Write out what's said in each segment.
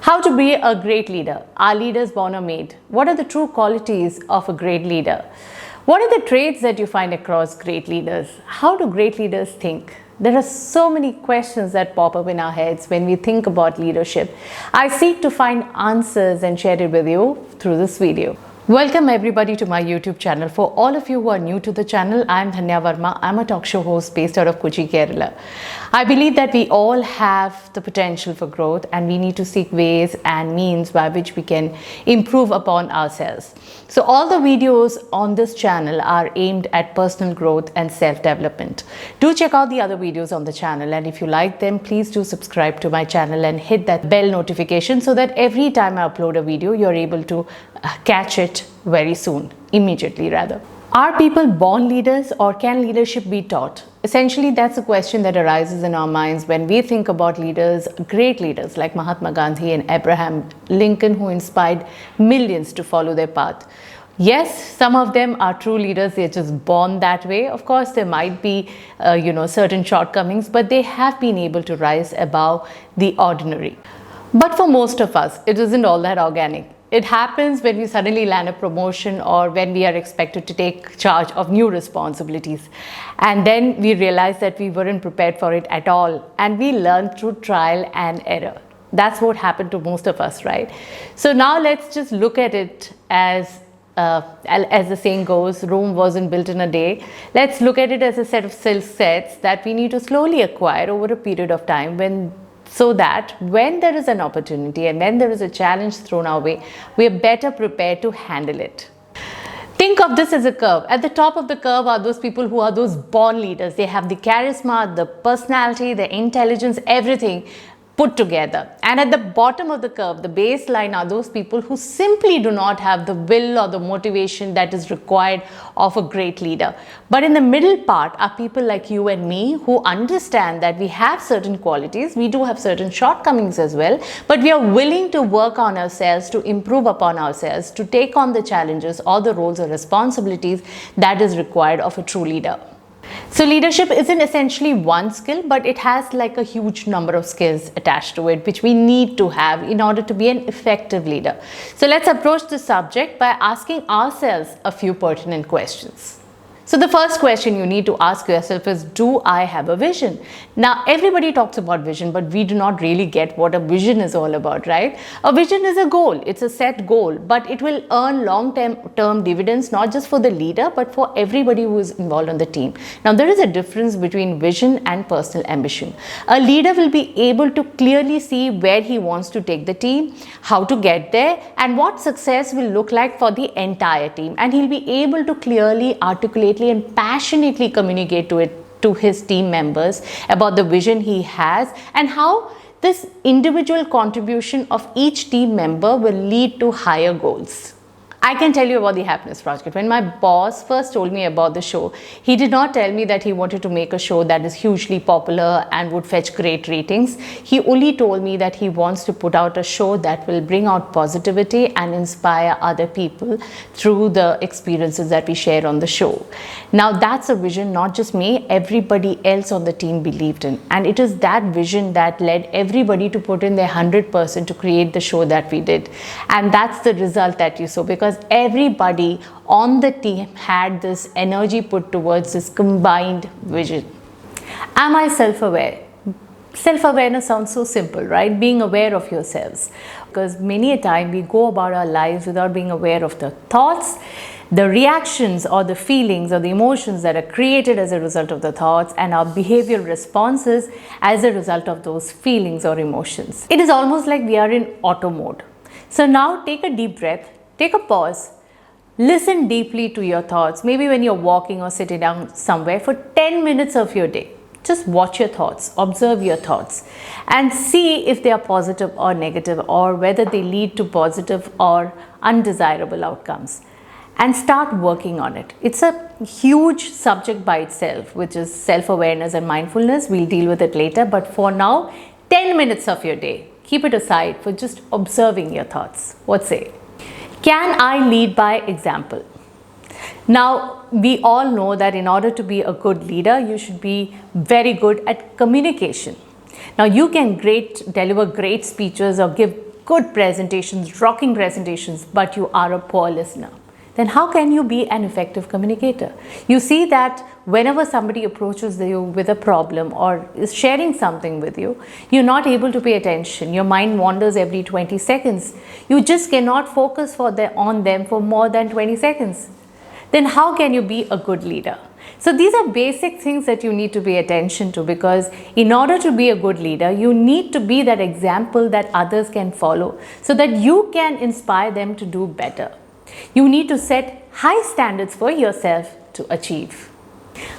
How to be a great leader? Are leaders born or made? What are the true qualities of a great leader? What are the traits that you find across great leaders? How do great leaders think? There are so many questions that pop up in our heads when we think about leadership. I seek to find answers and share it with you through this video. Welcome everybody to my YouTube channel. For all of you who are new to the channel, I am Dhanya Verma. I'm a talk show host based out of Kochi, Kerala. I believe that we all have the potential for growth and we need to seek ways and means by which we can improve upon ourselves. So all the videos on this channel are aimed at personal growth and self-development. Do check out the other videos on the channel, and if you like them, please do subscribe to my channel and hit that bell notification so that every time I upload a video, you're able to catch it very soon, immediately rather. Are people born leaders or can leadership be taught? Essentially, that's a question that arises in our minds when we think about leaders, great leaders like Mahatma Gandhi and Abraham Lincoln, who inspired millions to follow their path. Yes, some of them are true leaders, they're just born that way. Of course, there might be, certain shortcomings, but they have been able to rise above the ordinary. But for most of us, it isn't all that organic. It happens when we suddenly land a promotion or when we are expected to take charge of new responsibilities. And then we realize that we weren't prepared for it at all. And we learn through trial and error. That's what happened to most of us, right? So now let's just look at it as the saying goes, Rome wasn't built in a day. Let's look at it as a set of skill sets that we need to slowly acquire over a period of time so that when there is an opportunity and when there is a challenge thrown our way, we are better prepared to handle it. Think of this as a curve. At the top of the curve are those people who are those born leaders. They have the charisma, the personality, the intelligence, everything put together. And at the bottom of the curve, the baseline, are those people who simply do not have the will or the motivation that is required of a great leader. But in the middle part are people like you and me who understand that we have certain qualities, we do have certain shortcomings as well, but we are willing to work on ourselves, to improve upon ourselves, to take on the challenges or the roles or responsibilities that is required of a true leader. So leadership isn't essentially one skill, but it has like a huge number of skills attached to it, which we need to have in order to be an effective leader. So let's approach the subject by asking ourselves a few pertinent questions. So the first question you need to ask yourself is, do I have a vision? Now, everybody talks about vision, but we do not really get what a vision is all about, right? A vision is a goal. It's a set goal, but it will earn long-term dividends, not just for the leader, but for everybody who is involved on the team. Now, there is a difference between vision and personal ambition. A leader will be able to clearly see where he wants to take the team, how to get there, and what success will look like for the entire team. And he'll be able to clearly articulate and passionately communicate to his team members about the vision he has and how this individual contribution of each team member will lead to higher goals. I can tell you about the Happiness Project. When my boss first told me about the show, he did not tell me that he wanted to make a show that is hugely popular and would fetch great ratings. He only told me that he wants to put out a show that will bring out positivity and inspire other people through the experiences that we share on the show. Now that's a vision not just me, everybody else on the team believed in. And it is that vision that led everybody to put in their 100% to create the show that we did. And that's the result that you saw, because everybody on the team had this energy put towards this combined vision. Am I self-aware? Self-awareness sounds so simple, right? Being aware of yourselves. Because many a time we go about our lives without being aware of the thoughts, the reactions or the feelings or the emotions that are created as a result of the thoughts, and our behavioral responses as a result of those feelings or emotions. It is almost like we are in auto mode. So now take a deep breath. Take a pause, listen deeply to your thoughts, maybe when you're walking or sitting down somewhere for 10 minutes of your day. Just watch your thoughts, observe your thoughts, and see if they are positive or negative, or whether they lead to positive or undesirable outcomes. And start working on it. It's a huge subject by itself, which is self-awareness and mindfulness. We'll deal with it later, but for now, 10 minutes of your day, keep it aside for just observing your thoughts. What say? Can I lead by example? Now, we all know that in order to be a good leader, you should be very good at communication. Now, you can deliver great speeches or give good presentations, rocking presentations, but you are a poor listener, then how can you be an effective communicator? You see that whenever somebody approaches you with a problem or is sharing something with you, you're not able to pay attention. Your mind wanders every 20 seconds. You just cannot focus on them for more than 20 seconds. Then how can you be a good leader? So these are basic things that you need to pay attention to, because in order to be a good leader, you need to be that example that others can follow so that you can inspire them to do better. You need to set high standards for yourself to achieve.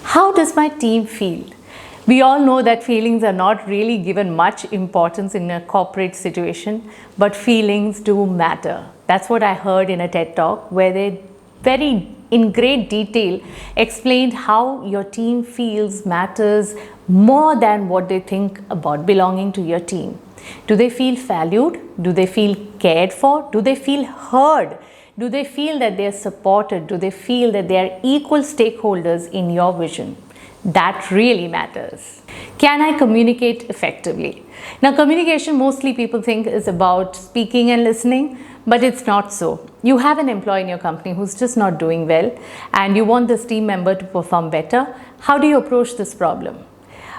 How does my team feel? We all know that feelings are not really given much importance in a corporate situation, but feelings do matter. That's what I heard in a TED Talk, where they in great detail explained how your team feels matters more than what they think about belonging to your team. Do they feel valued? Do they feel cared for? Do they feel heard? Do they feel that they are supported? Do they feel that they are equal stakeholders in your vision? That really matters. Can I communicate effectively? Now, communication, mostly people think is about speaking and listening, but it's not so. You have an employee in your company who's just not doing well, and you want this team member to perform better. How do you approach this problem?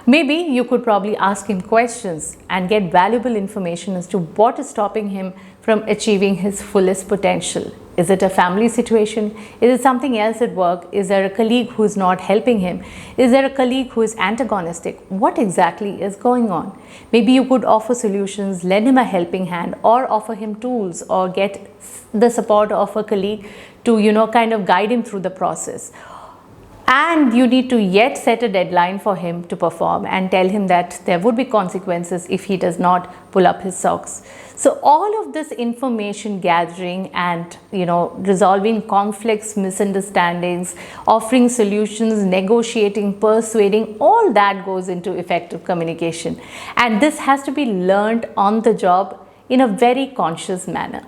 Maybe you could probably ask him questions and get valuable information as to what is stopping him from achieving his fullest potential. Is it a family situation? Is it something else at work? Is there a colleague who is not helping him? Is there a colleague who is antagonistic? What exactly is going on? Maybe you could offer solutions, lend him a helping hand, or offer him tools, or get the support of a colleague to, kind of guide him through the process. And you need to yet set a deadline for him to perform and tell him that there would be consequences if he does not pull up his socks. So all of this information gathering and, resolving conflicts, misunderstandings, offering solutions, negotiating, persuading, all that goes into effective communication. And this has to be learned on the job in a very conscious manner.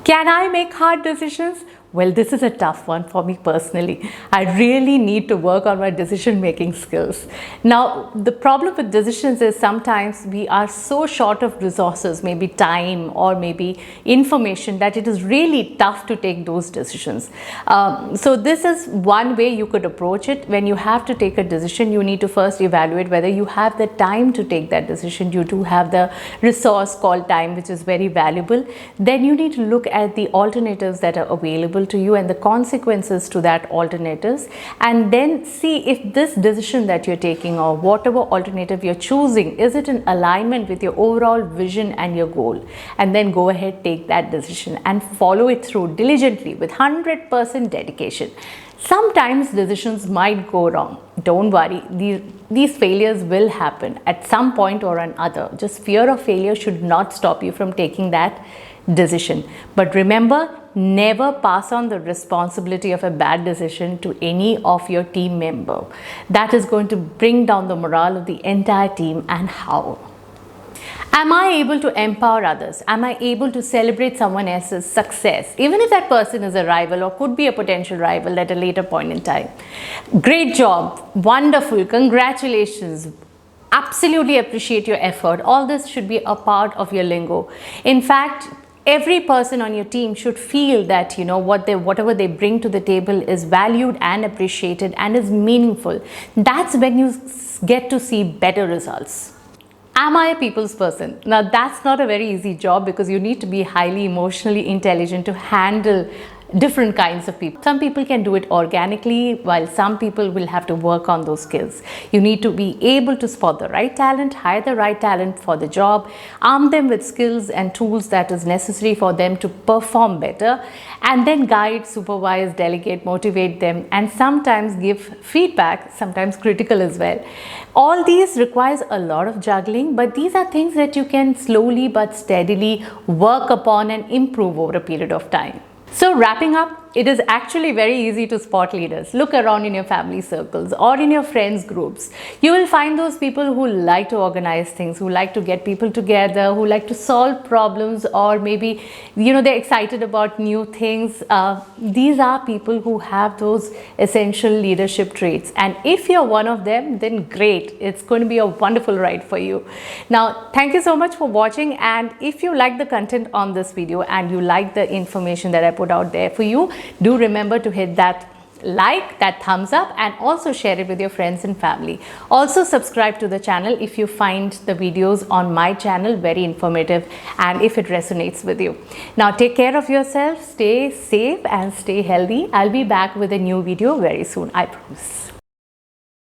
Can I make hard decisions? Well, this is a tough one for me personally. I really need to work on my decision-making skills. Now, the problem with decisions is sometimes we are so short of resources, maybe time or maybe information, that it is really tough to take those decisions. So this is one way you could approach it. When you have to take a decision, you need to first evaluate whether you have the time to take that decision. You do have the resource called time, which is very valuable. Then you need to look at the alternatives that are available to you and the consequences to that alternatives, and then see if this decision that you're taking or whatever alternative you're choosing, is it in alignment with your overall vision and your goal, and then go ahead, take that decision and follow it through diligently with 100% dedication. Sometimes decisions might go wrong. Don't worry, these failures will happen at some point or another. Just fear of failure should not stop you from taking that decision. But remember, never pass on the responsibility of a bad decision to any of your team member. That is going to bring down the morale of the entire team. And how? Am I able to empower others? Am I able to celebrate someone else's success, even if that person is a rival or could be a potential rival at a later point in time? Great job, wonderful, congratulations, absolutely appreciate your effort. All this should be a part of your lingo. In fact, every person on your team should feel that whatever they bring to the table is valued and appreciated and is meaningful. That's when you get to see better results. Am I a people's person? Now, that's not a very easy job, because you need to be highly emotionally intelligent to handle different kinds of people. Some people can do it organically, while some people will have to work on those skills. You need to be able to spot the right talent, hire the right talent for the job, arm them with skills and tools that is necessary for them to perform better, and then guide, supervise, delegate, motivate them, and sometimes give feedback, sometimes critical as well. All these requires a lot of juggling, but these are things that you can slowly but steadily work upon and improve over a period of time. So wrapping up, it is actually very easy to spot leaders. Look around in your family circles or in your friends groups. You will find those people who like to organize things, who like to get people together, who like to solve problems, or maybe, they're excited about new things. These are people who have those essential leadership traits. And if you're one of them, then great. It's going to be a wonderful ride for you. Now, thank you so much for watching. And if you like the content on this video and you like the information that I put out there for you, do remember to hit that like, that thumbs up, and also share it with your friends and family. Also subscribe to the channel if you find the videos on my channel very informative and if it resonates with you. Now take care of yourself, stay safe and stay healthy. I'll be back with a new video very soon, I promise.